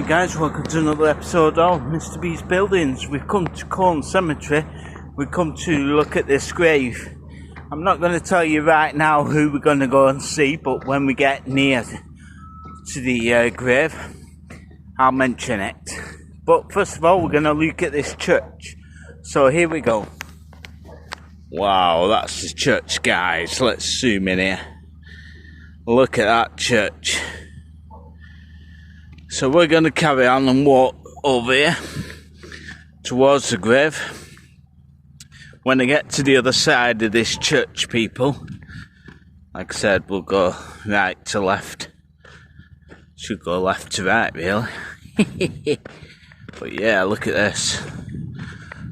Right guys, welcome to another episode of Mr. B's Buildings. We've come to Corn Cemetery. We've come to look at this grave. I'm not going to tell you right now who we're going to go and see, but when we get near to the grave, I'll mention it. But first of all, we're going to look at this church. So here we go. Wow, that's the church, guys. Let's zoom in here. Look at that church. So we're going to carry on and walk over here towards the grave. When I get to the other side of this church, people, like I said, we'll go right to left. Should go left to right, really. But yeah, look at this.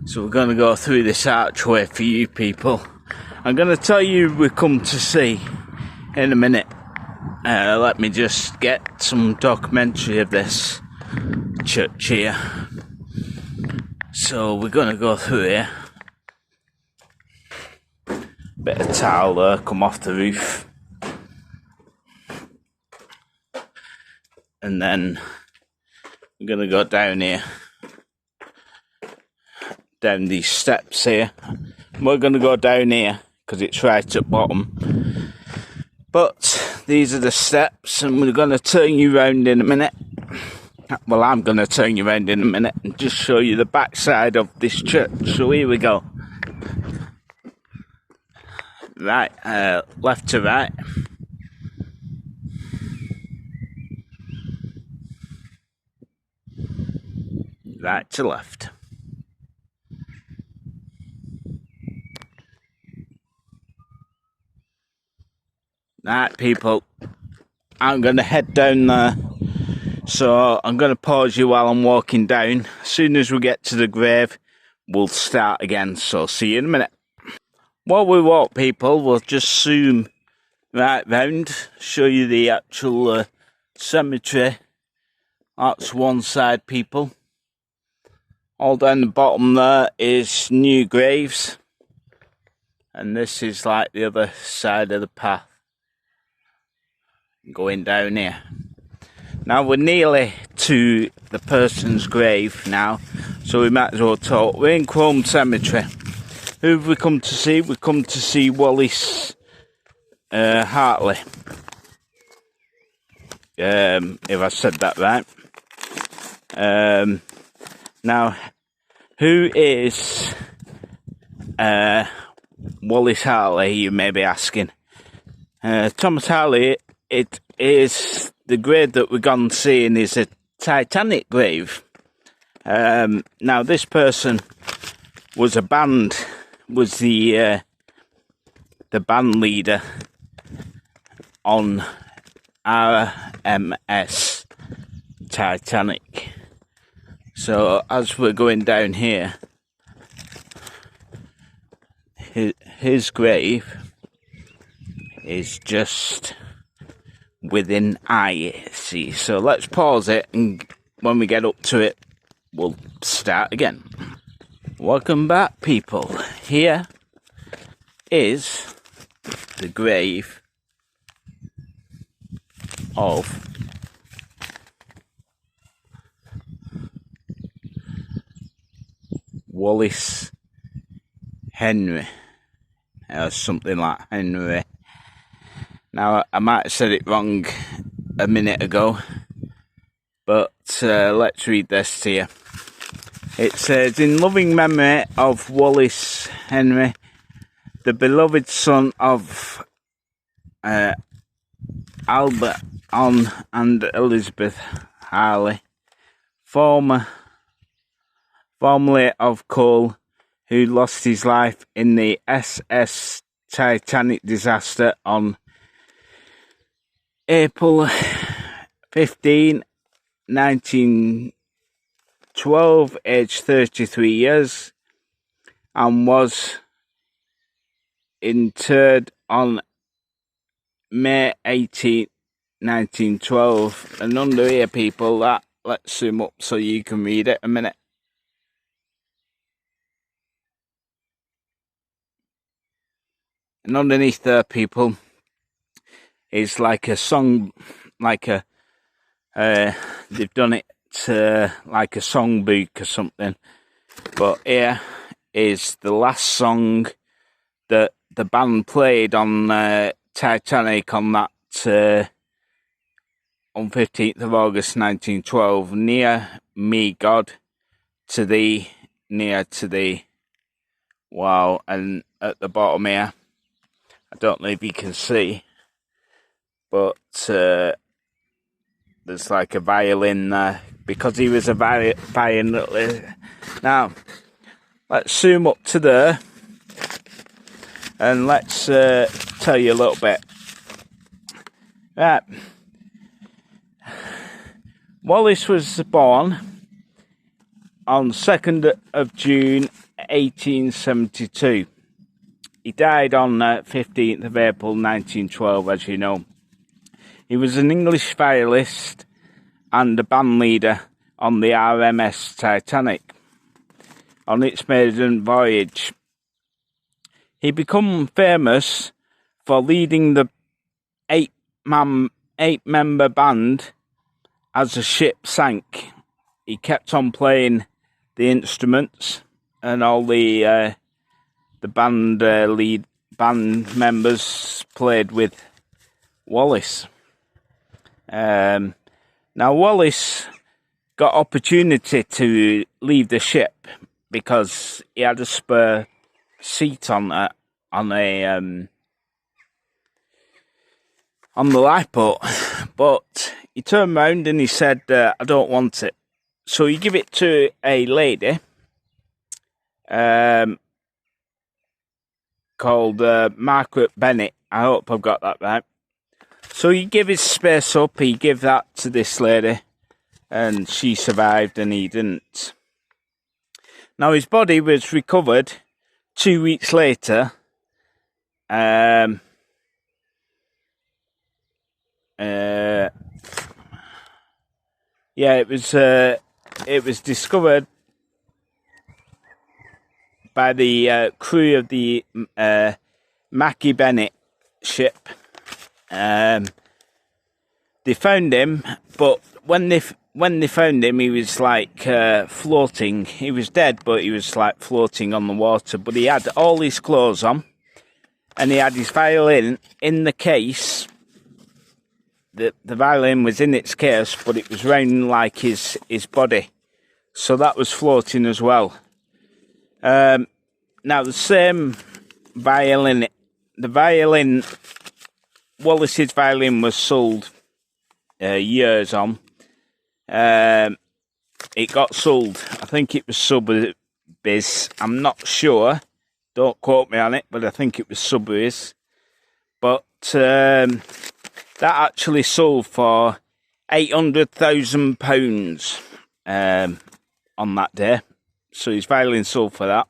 So we're going to go through this archway for you people. I'm going to tell you we come to see in a minute. Let me just get some documentary of this church here. So we're going to go through here. Bit of tile there, come off the roof. And then we're going to go down here. Down these steps here. We're going to go down here because it's right at bottom. But these are the steps, and we're going to turn you round in a minute. Well, I'm going to turn you round in a minute and just show you the back side of this church. So here we go. Right, left to right. Right to left. Right, people, I'm going to head down there, so I'm going to pause you while I'm walking down. As soon as we get to the grave, we'll start again, so see you in a minute. While we walk, people, we'll just zoom right round, show you the actual cemetery. That's one side, people. All down the bottom there is new graves, and this is like the other side of the path. Going down here. Now we're nearly to the person's grave now, so we might as well talk. We're in Corn Cemetery. Who have we come to see? We've come to see Wallace Hartley. If I said that right. Now, who is Wallace Hartley, you may be asking. Thomas Hartley, it is the grave that we're gone seeing is a Titanic grave. Now this person was the band leader on RMS Titanic. So as we're going down here, his grave is just within eye, see. So let's pause it, and when we get up to it, we'll start again. Welcome back, people. Here is the grave of Wallace Henry, or something like Henry. Now, I might have said it wrong a minute ago, but let's read this to you. It says, in loving memory of Wallace Henry, the beloved son of Albert and Elizabeth Hartley, formerly of Cole, who lost his life in the SS Titanic disaster on April 15, 1912, aged 33 years, and was interred on May 18, 1912. And under here, people, let's zoom up so you can read it a minute. And underneath there, people, is like a song, like a they've done it like a songbook or something. But here is the last song that the band played on Titanic on that on 15th of August 1912. Near me, God, to thee, near to thee. Wow, and at the bottom here, I don't know if you can see, but there's like a violin there, because he was a violin. Now, let's zoom up to there, and let's tell you a little bit. Right. Wallace was born on 2nd of June 1872. He died on 15th of April 1912, as you know. He was an English violinist and a band leader on the RMS Titanic on its maiden voyage. He became famous for leading the eight-member band as the ship sank. He kept on playing the instruments, and all the band members played with Wallace. Now Wallace got opportunity to leave the ship because he had a spare seat on the lifeboat, but he turned round and he said, I don't want it. So he gave it to a lady called Margaret Bennett. I hope I've got that right. So he gave his space up, he gave that to this lady, and she survived and he didn't. Now his body was recovered 2 weeks later. It was discovered by the crew of the Mackie Bennett ship. They found him, but when they found him, he was like floating. He was dead, but he was like floating on the water. But he had all his clothes on, and he had his violin in the case. The violin was in its case, but it was round like his body, so that was floating as well. Now the same violin, Wallace's violin was sold years on. It got sold. I think it was Sotheby's. I'm not sure. Don't quote me on it, but I think it was Sotheby's. But that actually sold for £800,000 on that day. So his violin sold for that.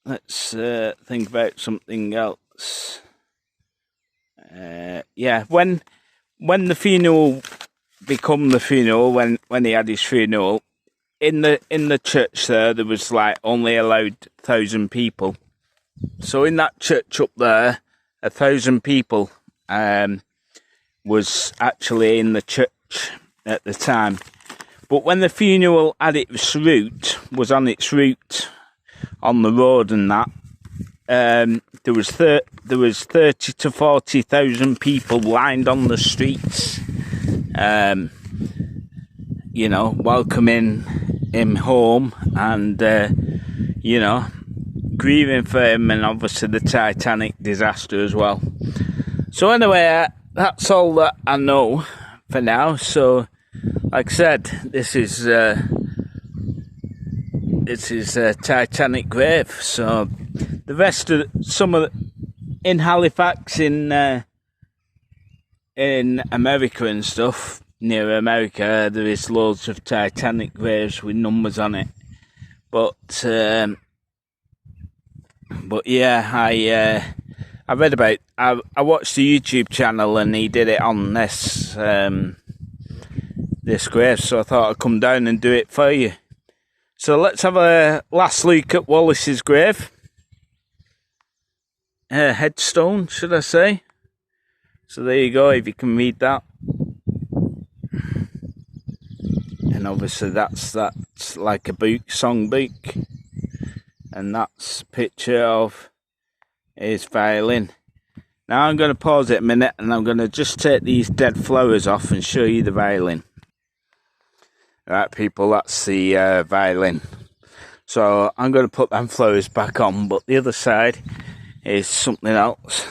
Let's think about something else. When the funeral become the funeral, when he had his funeral, in the church there was like only allowed 1,000 people. So in that church up there, 1,000 people was actually in the church at the time. But when the funeral was on its route on the road and that, there was 30 to 40,000 people lined on the streets, welcoming him home and grieving for him, and obviously the Titanic disaster as well. So anyway, that's all that I know for now. So, like I said, this is Titanic grave. So the rest of in Halifax, in America and stuff, near America, there is loads of Titanic graves with numbers on it. But yeah, I read about. I watched the YouTube channel and he did it on this grave, so I thought I'd come down and do it for you. So let's have a last look at Wallace's grave. Headstone, should I say? So there you go, if you can read that. And obviously that's like a book, songbook. And that's a picture of his violin. Now I'm going to pause it a minute and I'm going to just take these dead flowers off and show you the violin. Right people, that's the violin. So I'm going to put them flowers back on, but the other side is something else.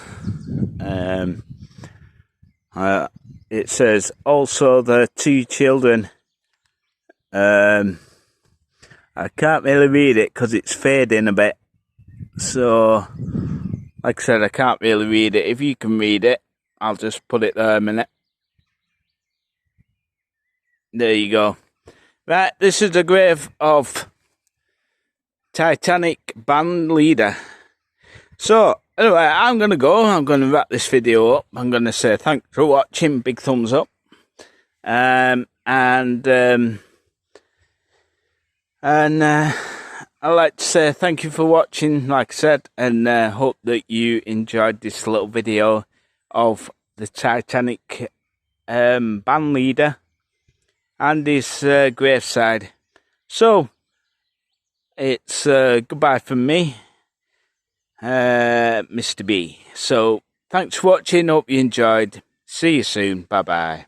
It says also the two children. I can't really read it because it's fading a bit. So, like I said, I can't really read it. If you can read it, I'll just put it there a minute. There you go. Right, this is the grave of Titanic band leader. So, anyway, I'm going to go. I'm going to wrap this video up. I'm going to say thanks for watching. Big thumbs up. I'd like to say thank you for watching, like I said, and hope that you enjoyed this little video of the Titanic band leader and his graveside. So, it's goodbye from me, Mr. B. So, thanks for watching, hope you enjoyed. See you soon, bye-bye.